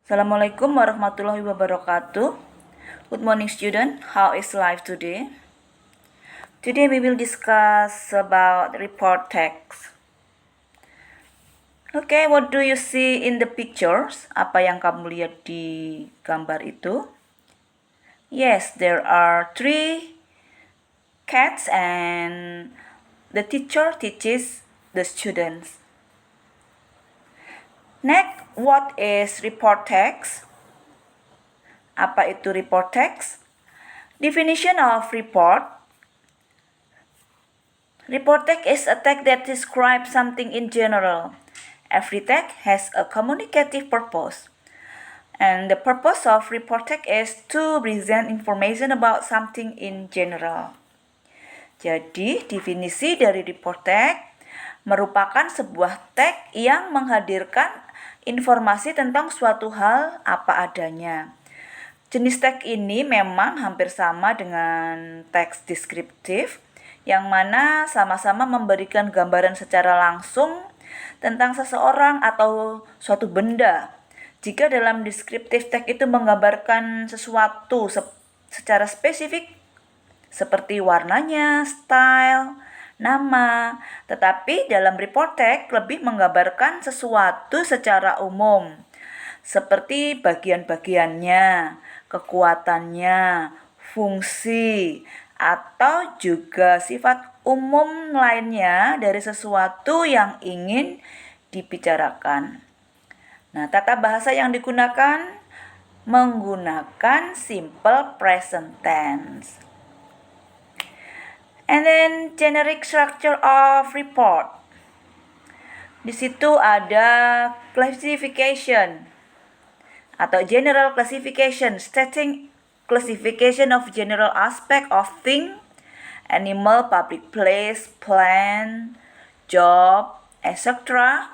Assalamualaikum warahmatullahi wabarakatuh. Good morning student, how is life today? Today we will discuss about report text. Okay, what do you see in the pictures? Apa yang kamu lihat di gambar itu? Yes, there are 3 cats and the teacher teaches the students. Next, what is report text? Apa itu report text? Definition of report. Report text is a text that describes something in general. Every text has a communicative purpose. And the purpose of report text is to present information about something in general. Jadi, definisi dari report text merupakan sebuah teks yang menghadirkan informasi tentang suatu hal apa adanya. Jenis teks ini memang hampir sama dengan teks deskriptif, yang mana sama-sama memberikan gambaran secara langsung tentang seseorang atau suatu benda. Jika dalam deskriptif teks itu menggambarkan sesuatu secara spesifik, seperti warnanya, style, nama, tetapi dalam report text lebih menggambarkan sesuatu secara umum, seperti bagian-bagiannya, kekuatannya, fungsi, atau juga sifat umum lainnya dari sesuatu yang ingin dibicarakan. Nah, tata bahasa yang digunakan menggunakan simple present tense. And then generic structure of report. Di situ ada classification atau general classification, stating classification of general aspect of thing, animal, public place, plant, job, etc.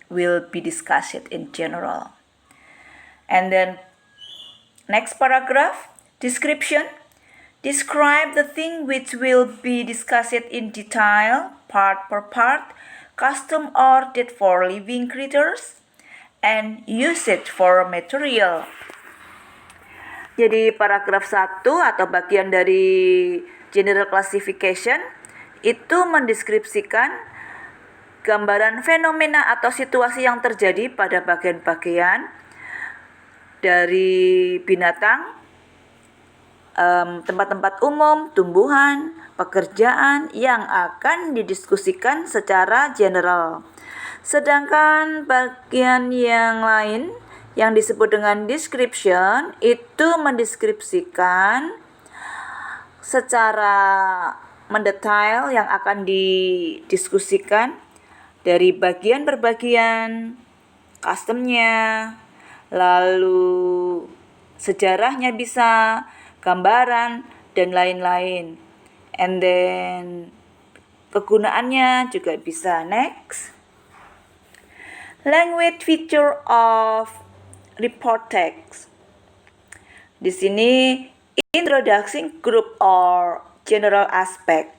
will be discussed in general. And then next paragraph, description. Describe the thing which will be discussed in detail, part per part, custom ordered for living creatures, and use it for material. Jadi paragraf 1 atau bagian dari general classification itu mendeskripsikan gambaran fenomena atau situasi yang terjadi pada bagian-bagian dari binatang, tempat-tempat umum, tumbuhan, pekerjaan yang akan didiskusikan secara general. Sedangkan bagian yang lain yang disebut dengan description itu mendeskripsikan secara mendetail yang akan didiskusikan dari bagian per bagian, customnya, lalu sejarahnya bisa, gambaran, dan lain-lain. And then kegunaannya juga bisa. Next. Language feature of report text. Di sini introducing group or general aspect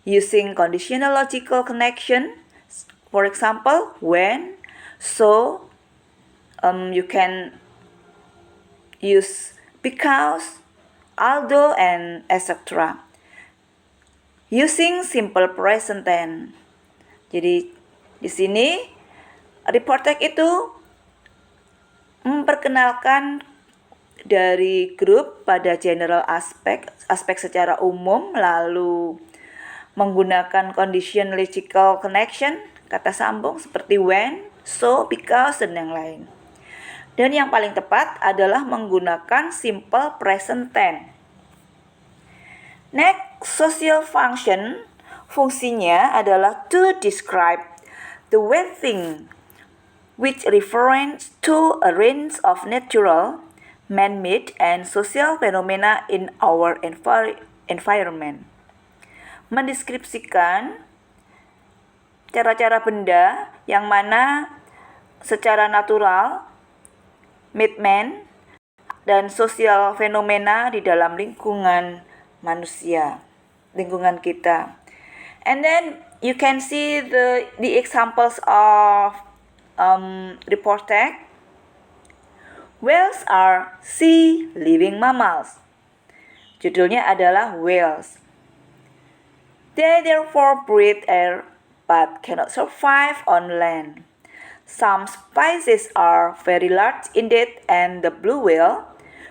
using conditional logical connection. For example, when, so, you can use because, although, and etc. Using simple present tense. Jadi di sini report text itu memperkenalkan dari grup pada general aspek secara umum, lalu menggunakan condition logical connection, kata sambung seperti when, so, because, dan yang lain. Dan yang paling tepat adalah menggunakan simple present tense. Next, social function. Fungsinya adalah to describe the way thing, which refers to a range of natural, man-made, and social phenomena in our environment. Mendeskripsikan cara-cara benda yang mana secara natural, made-man, dan sosial fenomena di dalam lingkungan manusia, lingkungan kita. And then you can see the examples of report text. Whales are sea living mammals. Judulnya adalah Whales. They therefore breathe air but cannot survive on land. Some species are very large indeed, and the blue whale,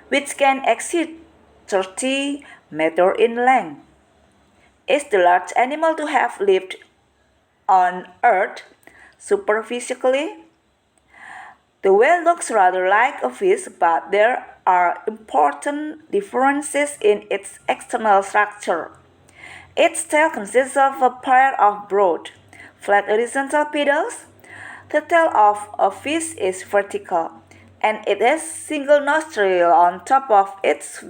which can exceed 30 meters in length, is the largest animal to have lived on Earth superficially. The whale looks rather like a fish, but there are important differences in its external structure. Its tail consists of a pair of broad, flat horizontal pedals. The tail of a fish is vertical, and it has single nostril on top of its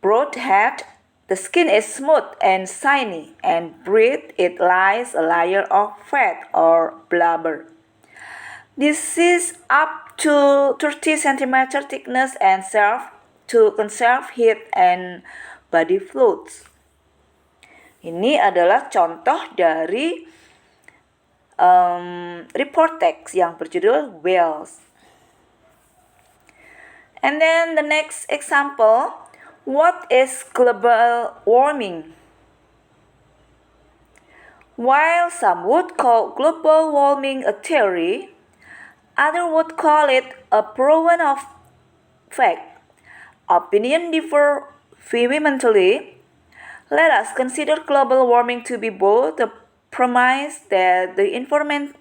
broad head. The skin is smooth and shiny, and beneath it lies a layer of fat or blubber. This is up to 30 cm thickness and serves to conserve heat and body fluids. Ini adalah contoh dari report text yang berjudul Whales. And then the next example, what is global warming? While some would call global warming a theory, others would call it a proven of fact. Opinions differ vehemently. Let us consider global warming to be both the premise that the environment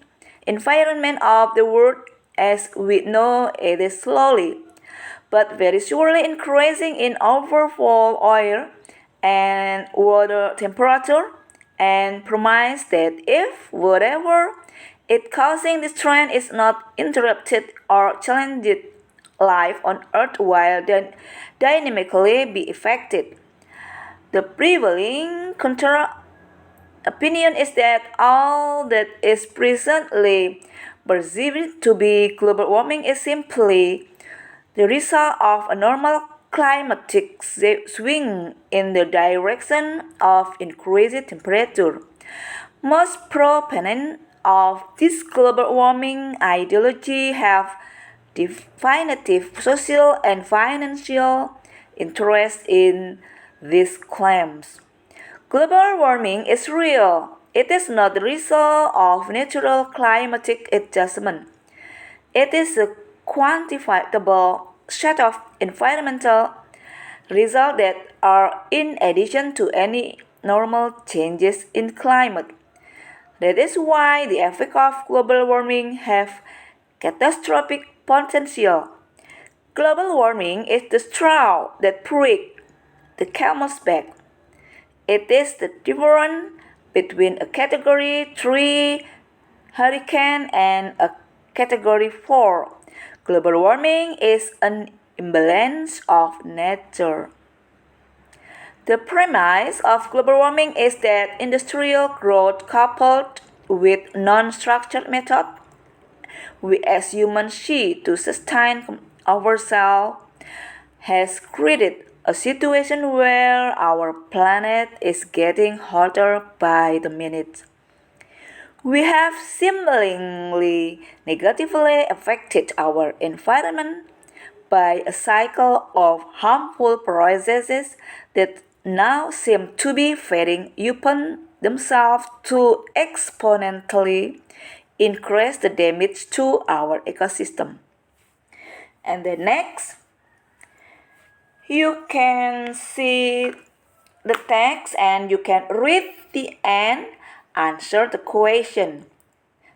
of the world as we know it is slowly but very surely increasing in overall air and water temperature, and premise that if whatever is causing this trend is not interrupted or challenged, life on Earth will then dynamically be affected. The prevailing counter opinion is that all that is presently perceived to be global warming is simply the result of a normal climatic swing in the direction of increased temperature. Most proponents of this global warming ideology have definitive social and financial interest in these claims. Global warming is real. It is not the result of natural climatic adjustment. It is a quantifiable set of environmental results that are in addition to any normal changes in climate. That is why the effects of global warming have catastrophic potential. Global warming is the straw that breaks the camel's back. It is the difference between a Category 3 hurricane and a Category 4. Global warming is an imbalance of nature. The premise of global warming is that industrial growth coupled with non-structured methods we as humans see to sustain ourselves has created a situation where our planet is getting hotter by the minute. We have seemingly negatively affected our environment by a cycle of harmful processes that now seem to be fading upon themselves to exponentially increase the damage to our ecosystem. And then next, you can see the text and you can read the end, answer the question.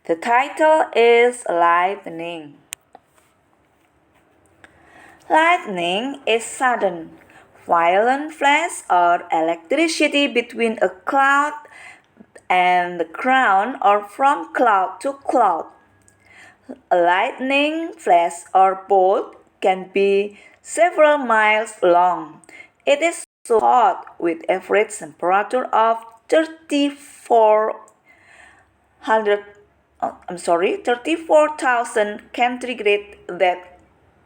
The title is Lightning. Lightning is sudden, violent flash or electricity between a cloud and the ground or from cloud to cloud. A lightning flash or bolt can be several miles long. It is so hot with average temperature of 34,000 centigrade that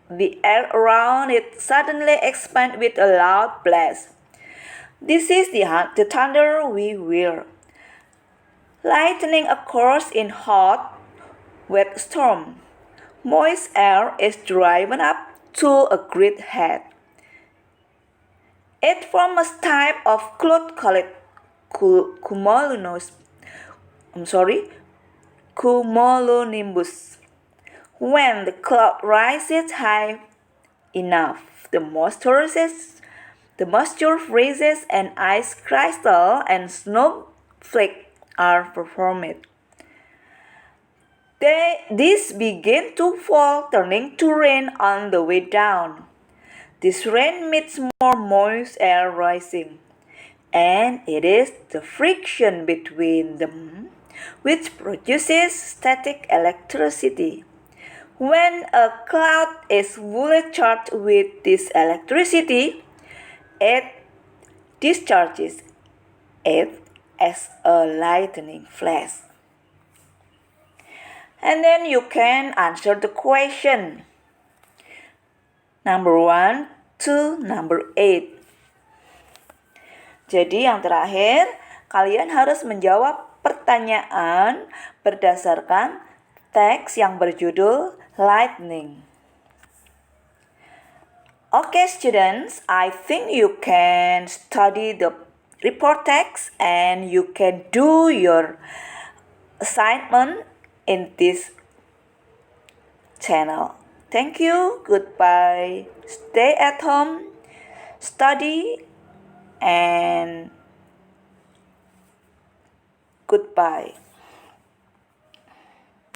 the air around it suddenly expands with a loud blast. This is the thunder we hear. Lightning occurs in hot, wet storm. moist air is driven up to a great height. It forms a type of cloud called cumulonimbus. When the cloud rises high enough, the moisture freezes and ice crystal and snowflake are formed. These begin to fall, turning to rain on the way down. This rain meets more moist air rising, and it is the friction between them which produces static electricity. When a cloud is fully charged with this electricity, it discharges it as a lightning flash. And then you can answer the question. Number 1 to number 8. Jadi yang terakhir, kalian harus menjawab pertanyaan berdasarkan teks yang berjudul Lightning. Okay, students, I think you can study the report text and you can do your assignment in this channel. Thank you. Goodbye. Stay at home, study, and goodbye.